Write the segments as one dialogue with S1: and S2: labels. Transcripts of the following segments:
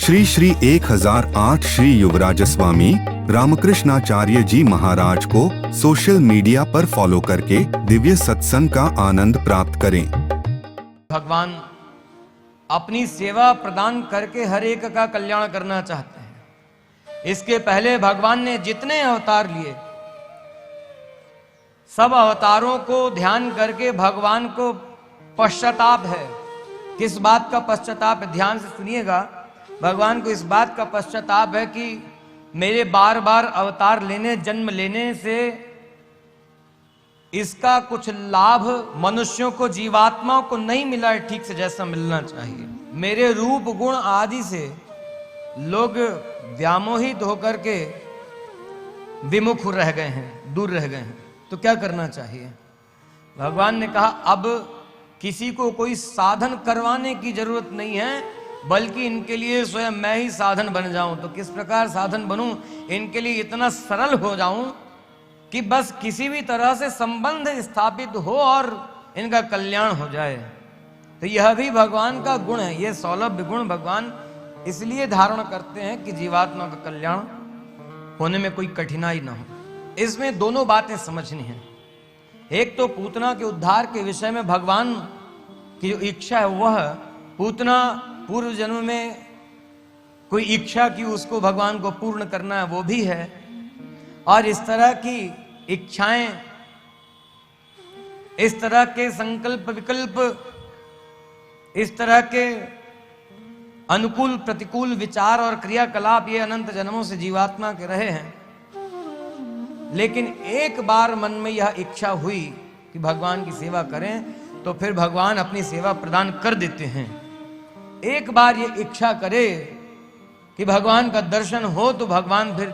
S1: श्री श्री 1008 श्री युवराज स्वामी रामकृष्णाचार्य जी महाराज को social media पर follow करके दिव्य सत्संग का आनंद प्राप्त करें।
S2: भगवान अपनी सेवा प्रदान करके हर एक का कल्याण करना चाहते हैं। इसके पहले भगवान ने जितने अवतार लिए, सब अवतारों को ध्यान करके भगवान को पश्चाताप है। किस बात का पश्चाताप है? ध्यान से सुनिएगा। भगवान को इस बात का पश्चाताप है कि मेरे बार बार अवतार लेने, जन्म लेने से इसका कुछ लाभ मनुष्यों को, जीवात्माओं को नहीं मिला है ठीक से जैसा मिलना चाहिए। मेरे रूप गुण आदि से लोग व्यामोहित होकर के विमुख रह गए हैं, दूर रह गए हैं। तो क्या करना चाहिए? भगवान ने कहा अब किसी को कोई साधन करवाने की जरूरत नहीं है, बल्कि इनके लिए स्वयं मैं ही साधन बन जाऊं। तो किस प्रकार साधन बनूं? इनके लिए इतना सरल हो जाऊं कि बस किसी भी तरह से संबंध स्थापित हो और इनका कल्याण हो जाए। तो यह भी भगवान का गुण है। ये सौलभ्य गुण भगवान इसलिए धारण करते हैं कि जीवात्मा का कल्याण होने में कोई कठिनाई ना हो। इसमें दोनों बातें समझनी है। एक तो पूतना के उद्धार के विषय में भगवान की जो इच्छा है, वह पूतना पूर्व जन्म में कोई इच्छा की, उसको भगवान को पूर्ण करना है, वो भी है। और इस तरह की इच्छाएं, इस तरह के संकल्प विकल्प, इस तरह के अनुकूल प्रतिकूल विचार और क्रियाकलाप ये अनंत जन्मों से जीवात्मा के रहे हैं। लेकिन एक बार मन में यह इच्छा हुई कि भगवान की सेवा करें, तो फिर भगवान अपनी सेवा प्रदान कर देते हैं। एक बार ये इच्छा करे कि भगवान का दर्शन हो, तो भगवान फिर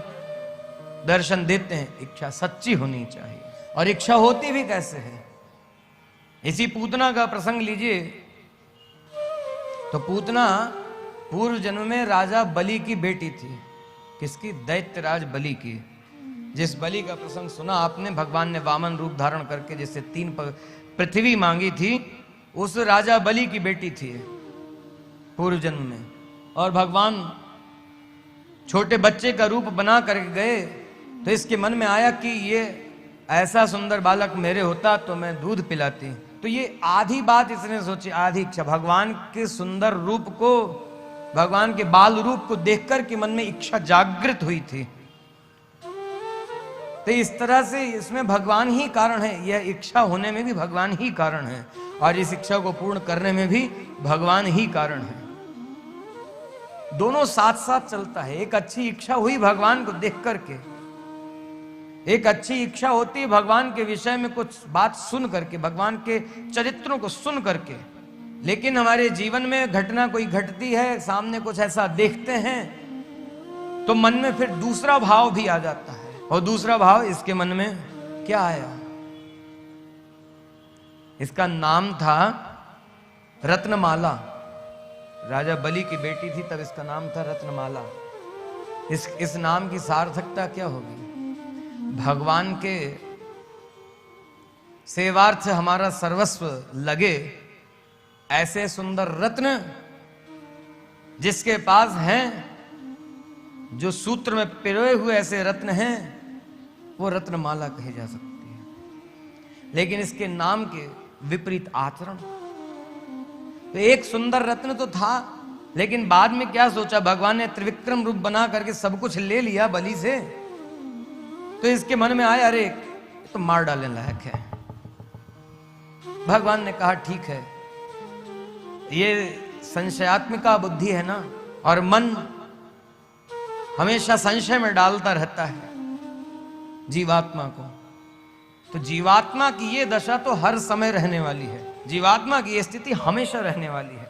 S2: दर्शन देते हैं। इच्छा सच्ची होनी चाहिए। और इच्छा होती भी कैसे है? इसी पूतना का प्रसंग लीजिए। तो पूतना पूर्व जन्म में राजा बलि की बेटी थी। किसकी? दैत्यराज बलि की। जिस बलि का प्रसंग सुना आपने, भगवान ने वामन रूप धारण करके जिससे 3 पृथ्वी मांगी थी, उस राजा बलि की बेटी थी पूर्व जन्म में। और भगवान छोटे बच्चे का रूप बना करके गए, तो इसके मन में आया कि ये ऐसा सुंदर बालक मेरे होता तो मैं दूध पिलाती। तो ये आधी बात इसने सोची, आधी इच्छा। भगवान के सुंदर रूप को, भगवान के बाल रूप को देखकर के मन में इच्छा जागृत हुई थी। तो इस तरह से इसमें भगवान ही कारण है। यह इच्छा होने में भी भगवान ही कारण है, और इस इच्छा को पूर्ण करने में भी भगवान ही कारण है। दोनों साथ साथ चलता है। एक अच्छी इच्छा हुई भगवान को देख करके, एक अच्छी इच्छा होती है भगवान के विषय में कुछ बात सुन करके, भगवान के चरित्रों को सुन करके। लेकिन हमारे जीवन में घटना कोई घटती है, सामने कुछ ऐसा देखते हैं, तो मन में फिर दूसरा भाव भी आ जाता है। और दूसरा भाव इसके मन में क्या आया? इसका नाम था रत्नमाला। राजा बलि की बेटी थी, तब इसका नाम था रत्नमाला। इस नाम की सार्थकता क्या होगी? भगवान के सेवार्थ हमारा सर्वस्व लगे, ऐसे सुंदर रत्न जिसके पास हैं, जो सूत्र में पिरोए हुए ऐसे रत्न हैं, वो रत्नमाला कही जा सकती है। लेकिन इसके नाम के विपरीत आचरण। तो एक सुंदर रत्न तो था, लेकिन बाद में क्या सोचा? भगवान ने त्रिविक्रम रूप बना करके सब कुछ ले लिया बलि से। तो इसके मन में आया, अरे तो मार डालने लायक है। भगवान ने कहा ठीक है, ये संशयात्मिका बुद्धि है ना, और मन हमेशा संशय में डालता रहता है जीवात्मा को। तो जीवात्मा की ये दशा तो हर समय रहने वाली है। जीवात्मा की ये स्थिति हमेशा रहने वाली है।